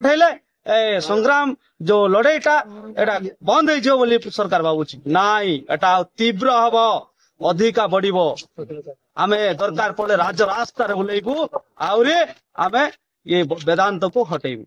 उठेले संग्राम जो लड़ाईटा एटा बंद हो बोली सरकार भावुची नाई एटा तीव्र हम अधिका बढ़िबो आमे दरकार पड़े राज्य रास्ता बुलेबू आउरे आमे ये वेदांत को हटेबू।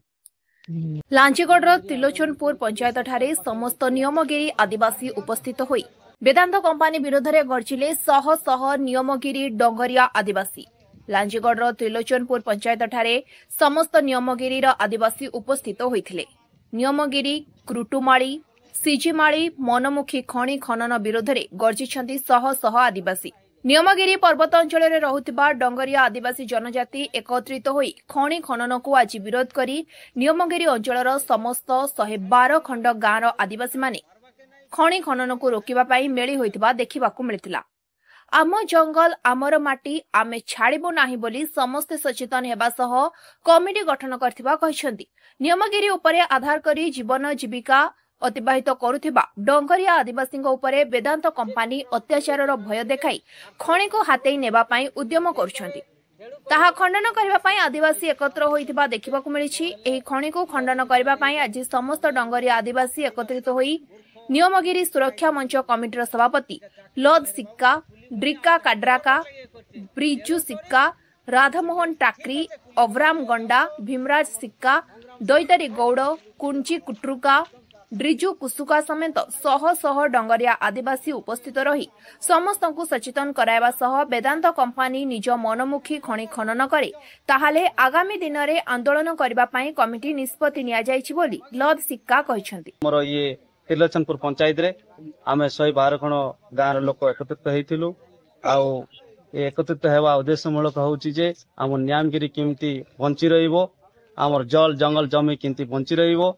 लांचीगढ़ त्रिलोचनपुर पंचायत ठारे समस्त नियमगिरी आदिवासी उपस्थित होई वेदांत कंपानी विरोध में गर्जिले शह शह नियमगिरी डंगरिया आदिवासी। लांचीगढ़ त्रिलोचनपुर पंचायत ठारे समस्त नियमगिरी आदिवासी उपस्थित होइथिले। नियमगिरी क्रुटुमाड़ी सिजिमाड़ी मनमुखी खणी खनन विरोध में गर्जिछंती शह शह आदिवासी। नियमगिरी पर्वत अंचल में रहुथिबा डंगरिया आदिवासी जनजाति एकत्रित होई खणी खनन को आज विरोध करी नियमगिरी अंचलर समस्त 112 खंड गाँवर आदिवासी माने खणी खनन को रोकिबा पाई मेली होइथिबा देखिबाकू मिलिथिला। आम जंगल आमर माटी आमे छाड़िबो नाही बोली समस्त सचेतन हेबा सह कमिटी गठन करथिबा कहिसंती। नियमगिरी उपरे आधार करी जीवन जीविका अतिबाहित करुथिबा डंगरिया आदिवासी उपरे वेदांत कंपानी अत्याचार भय देखाई खणी को हातेई नेबा पाई उद्यम करुछंती। ताहा खंडन करबा पाई आदिवासी एकत्र होइथिबा देखिबाकू मिलिछि। एही खणी को खंडन करबा पाई आज समस्त डंगरिया आदिवासी एकत्रित होई नियमगिरी सुरक्षा मंच कमिटीर सभापति लद सिक्का ड्रिका काड्राका ब्रिजू सिक्का राधामोहन टाकरी अवराम गंडा भीमराज सिक्का दैतारी गौड़ कुंची कुट्रुका ड्रिजू कुसुका समेत शह शह डंगरिया आदिवासी उपस्थित रही समस्त को सचेतन कराइबा सह वेदांत कंपानी निज मनमुखी खणी खनन करे ताहाले आगामी दिन में आंदोलन करबा पाई कमिटी निष्पत्ति निया जायछि बोली लद सिक्का कहिसंती। मोर ये त्रिलोचनपुर पंचायत रे आमे 112 खण गाँव लोक एकत्रित होइथिलु आउ एकत्रित हेबा उद्देश्यमूलक होउछि जे आम न्यामगिरी केमती बंची रहिबो आमर जल जंगल जमी केमती बंची रहिबो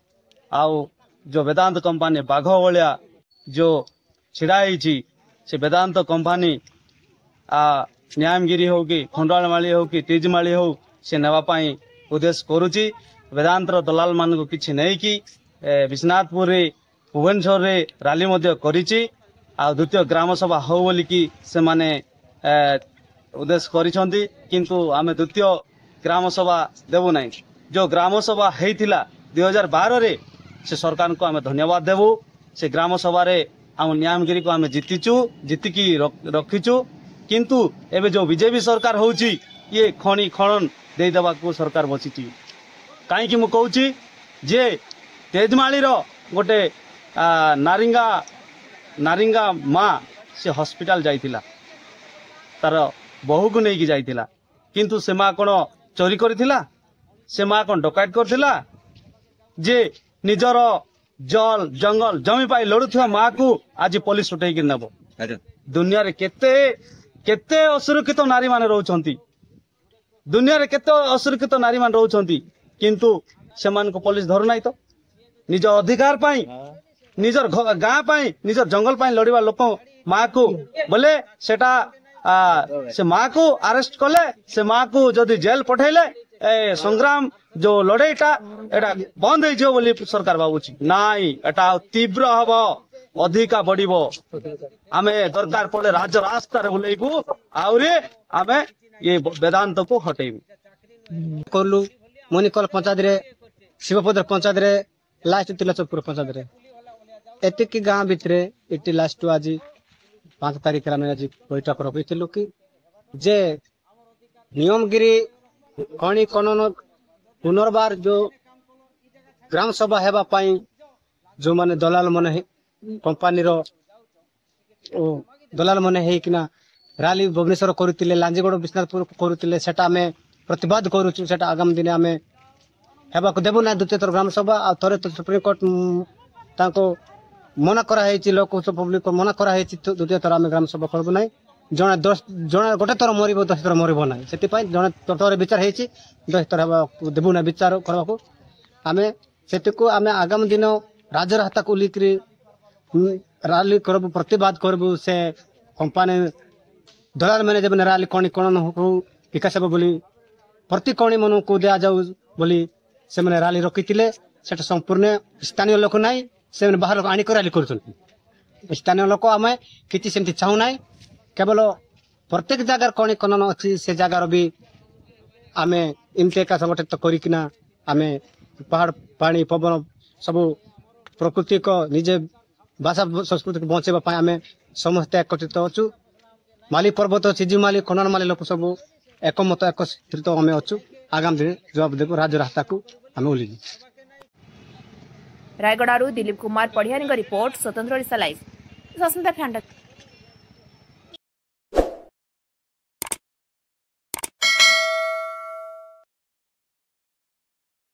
आउ जो वेदांत कंपानी बाघ भलिया जो छिड़ाई से वेदांत कंपानी न्यामगिरी हो कि खंडालमाली हो कि तिजमाली हो से नेवाई उद्देश्य करुच्ची वेदांत दलाल मान को किसी नहीं कि विश्वनाथपुर भुवनेश्वर रे राली करिछि आ द्वितीय ग्राम सभा हो बोलिकी से माने उद्देश्य करिसंती किंतु आमे द्वितीय ग्राम सभा देबु नहीं। जो ग्राम सभा हेइथिला 2012 रे से सरकार को आमे धन्यवाद देबू। से ग्राम सभा रे आम न्यामगिरी को आमे जीतिकी रखीचु किंतु एबे जो बीजेपी सरकार होउची ये खणी खनन दे देबा को सरकार बसिची काई कि मु कहूची जे तेजमाली रो गोटे नारिंगा माँ से हॉस्पिटल जाइथिला तार बहु को नहीं जाइथिला किंतु से माँ कोन चोरी करथिला से माँ कोन डकैत करथिला जे निजर जल जंगल जमी पाई लड़ुवा माँ को आज पुलिस उठे नब दुनिया रे केते असुरक्षित नारी मान रोचंती दुनिया रे केते असुरक्षित नारी मान रोचंती किंतु सेमान को पुलिस धरु नाही तो निज अधिकार पाई निजर गाँ पाई निजर जंगल पाई लड़िबा लोक माँ को बोले सेटा से माँ को अरेस्ट कले से माँ को जदि जेल पठेले संग्राम जो लड़ाईटा एटा बंद हो बोली सरकार भावुची नाई एटा तीव्र हम अधिका बढ़िबो आमे दरकार पड़े राज्य रास्ता बुलेबू आउरे आमे ये वेदांत को हटेबू करलु मणिकल पंचायत रे शिवपदर पंचायत रे लास्ट त्रिलोचनपुर पंचायत रे एतिक गाँ भितरे एटी लास्ट आज 5 तारिख आज बैठक रखिलु कि जे नियमगिरी खणी खनन पुनर्बार जो ग्राम सभा हेबा पाई जो माने दलाल माने कंपानी रो दलाल माने हे किना राली भुवनेश्वर करुतिले लांजीगढ़ विश्वनाथपुर करुतिले सेटा में प्रतिवाद करूछु सेटा आगामी दिन आमे हेबा को देबो ना द्वितीय ग्राम सभा आ थरे तो सुप्रीम कोर्ट ताको मना करा हेछि लोक पब्लिक को मना करा हेछि द्वितीय थर आमे ग्राम सभा करबो नै जने 10 जने गोटे थर मरिबो 10 थर मरिबो नै सेति पई जने तोर विचार हेछि 10 थर देबो ना विचार करबा को आमे सेति को आमे आगामी दिन राज्य रास्ता को लिकरी राली करबो प्रतिवाद करबो से कंपनी दलाल मैंने जब राली कणी कोन हो विकास हे बोली प्रति कणी मन को दिया जाऊ बोली से मैंने राली रखिथिले सेटा संपूर्ण स्थानीय लोक नाही से बाहर लोक आनी राली करछन स्थानीय लोक आमे किछि सेमति चाहू नाही केवल प्रत्येक जगह कणी कनन अछि से जगह भी आमे इमते का संगठित करिकिना आमे पहाड़ पानी पवन सब प्रकृति को निजे भाषा संस्कृति को बचाइबा आम समस्ते एकत्रित अच्छु माली पर्वत चिजुमाली खननमाली लोक सब एकमत एकत्रित आम अच्छु आगामी दिन जवाब देव राज्य रास्ता को आम ओल्लू। रायगड़ू दिलीप कुमार पढ़ियानी रिपोर्ट स्वतंत्र ओडिशा लाइव।